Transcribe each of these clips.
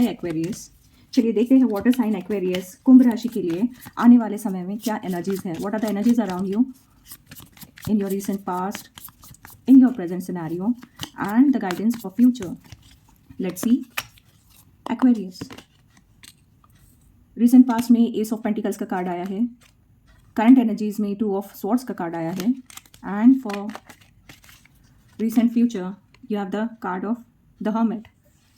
हाय Aquarius. चलिए देखते हैं वाटर साइन एक्वेरियस कुंभ राशि के लिए आने वाले समय में क्या एनर्जीज है। What are the energies around you in your recent past, in your present scenario and the guidance for future. Let's see Aquarius. Recent past में एस ऑफ पेंटिकल्स का कार्ड आया है, करंट एनर्जीज में 2 of swords का card आया है and for recent future you have the card of the hermit.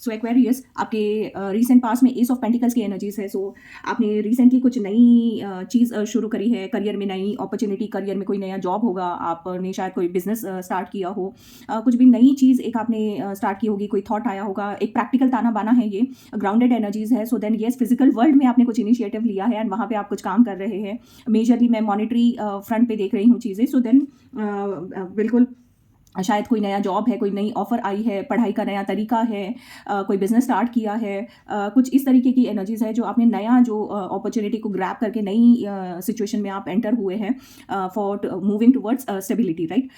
So Aquarius, आपके recent past में एस ऑफ पेंटिकल्स की एनर्जीज है। सो आपने रिसेंटली कुछ नई चीज़ शुरू करी है, करियर में नई अपॉर्चुनिटी, करियर में कोई नया जॉब होगा, आपने शायद कोई बिजनेस स्टार्ट किया हो, कुछ भी नई चीज़ एक आपने स्टार्ट की होगी, कोई थॉट आया होगा, एक प्रैक्टिकल ताना बाना है, ये ग्राउंडेड एनर्जीज है। So then yes, physical world में आपने कुछ इनिशिएटिव लिया है एंड वहाँ पे आप कुछ काम कर रहे हैं। मेजरली मैं मॉनिटरी फ्रंट पे देख रही हूँ चीज़ें। सो देन बिल्कुल शायद कोई नया जॉब है, कोई नई ऑफर आई है, पढ़ाई का नया तरीका है, कोई बिजनेस स्टार्ट किया है, कुछ इस तरीके की एनर्जीज है जो आपने नया जो अपॉर्चुनिटी को ग्रैब करके नई सिचुएशन में आप एंटर हुए हैं for moving towards stability, right.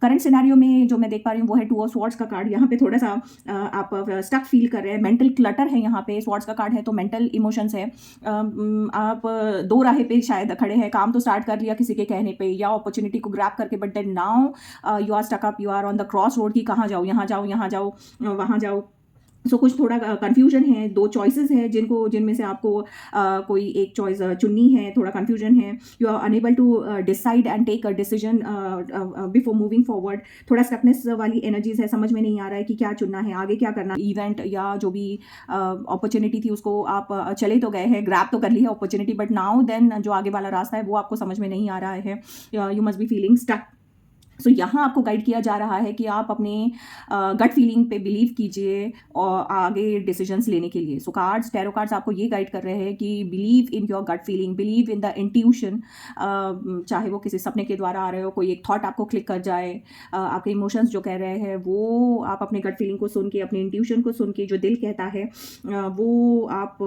Current scenario में जो मैं देख पा रही हूँ वो है 2 ऑफ स्वॉर्ड्स का कार्ड। यहाँ पे थोड़ा सा आप स्टक फील कर रहे हैं, मेंटल क्लटर है यहाँ पे। स्वॉर्ड्स का कार्ड है तो मेंटल इमोशंस है। आप दो राहे पे शायद खड़े हैं, काम तो स्टार्ट कर लिया किसी के कहने पे या अपॉर्चुनिटी को ग्रैब करके, but then now you are stuck, you are on the cross road की कहाँ जाओ, यहाँ जाओ, यहाँ जाओ, वहाँ जाओ। सो कुछ थोड़ा कन्फ्यूजन है, 2 चॉइसेस है जिनमें से आपको कोई एक चॉइस चुननी है, थोड़ा कन्फ्यूजन है। You are unable to decide and take a decision before moving forward. थोड़ा स्टकनेस वाली एनर्जीज है, समझ में नहीं आ रहा है कि क्या चुनना है, आगे क्या करना। इवेंट या जो भी अपॉर्चुनिटी थी उसको आप चले तो गए हैं, ग्रैब तो कर ली है अपॉर्चुनिटी, बट नाउ देन जो आगे वाला रास्ता है वो आपको समझ में नहीं आ रहा है। You must be feeling stuck. So यहाँ आपको गाइड किया जा रहा है कि आप अपने गट फीलिंग पे बिलीव कीजिए और आगे डिसीजंस लेने के लिए। सो कार्ड्स, टैरो कार्ड्स आपको ये गाइड कर रहे हैं कि believe in your gut feeling, believe in the intuition. चाहे वो किसी सपने के द्वारा आ रहे हो, कोई एक थॉट आपको क्लिक कर जाए, आपके इमोशंस जो कह रहे हैं वो आप अपने गट फीलिंग को सुन के, अपने इंट्यूशन को सुन के, जो दिल कहता है वो आप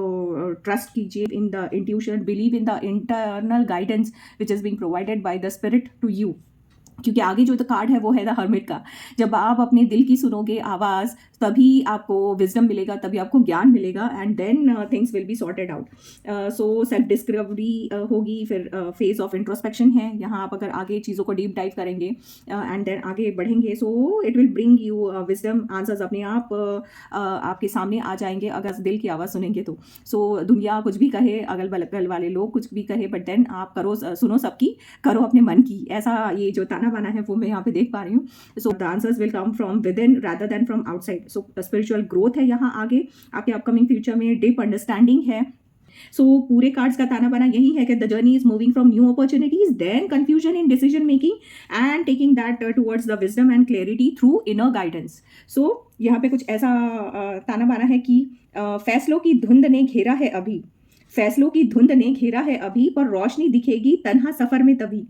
ट्रस्ट कीजिए in the intuition, believe in the internal guidance which is being provided by the spirit to you. क्योंकि आगे जो द कार्ड है वो है द हर्मिट का। जब आप अपने दिल की सुनोगे आवाज़, तभी आपको विजडम मिलेगा, तभी आपको ज्ञान मिलेगा and then things will be sorted out. So self discovery होगी, फिर फेज ऑफ इंट्रोस्पेक्शन है। यहाँ आप अगर आगे चीज़ों को डीप डाइव करेंगे एंड देन आगे बढ़ेंगे, so it will bring you wisdom, answers अपने आप आपके सामने आ जाएंगे अगर दिल की आवाज़ सुनेंगे तो। सो दुनिया कुछ भी कहे, अगल बगल वाले लोग कुछ भी कहे, बट देन आप करो, सुनो सबकी, करो अपने मन की। ऐसा ये जो ताना बाना है वो मैं यहाँ पे देख पा रही हूँ। So the answers will come from with in rather than from outside. So spiritual growth है यहाँ आगे आपके अपकमिंग फ्यूचर में, डीप अंडरस्टैंडिंग है। सो पूरे कार्ड्स का ताना बाना यही है कि the journey is moving from new opportunities, then confusion in decision making and taking that towards the wisdom and clarity through inner guidance. So यहाँ पे कुछ ऐसा ताना बाना है कि फैसलों की धुंध ने घेरा है अभी, फैसलों की धुंध ने घेरा है अभी, पर रोशनी दिखेगी तन्हा सफर में तभी।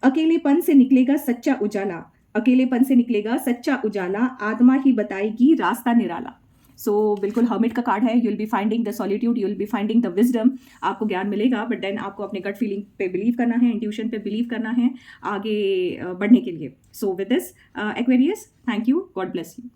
अकेलेपन से निकलेगा सच्चा उजाला, अकेलेपन से निकलेगा सच्चा उजाला, आत्मा ही बताएगी रास्ता निराला। सो बिल्कुल हर्मिट का कार्ड है। You will be finding the solitude, you will be finding the wisdom. आपको ज्ञान मिलेगा, बट देन आपको अपने गट फीलिंग पे बिलीव करना है, इंट्यूशन पे बिलीव करना है आगे बढ़ने के लिए। So with this Aquarius, thank you, God bless you.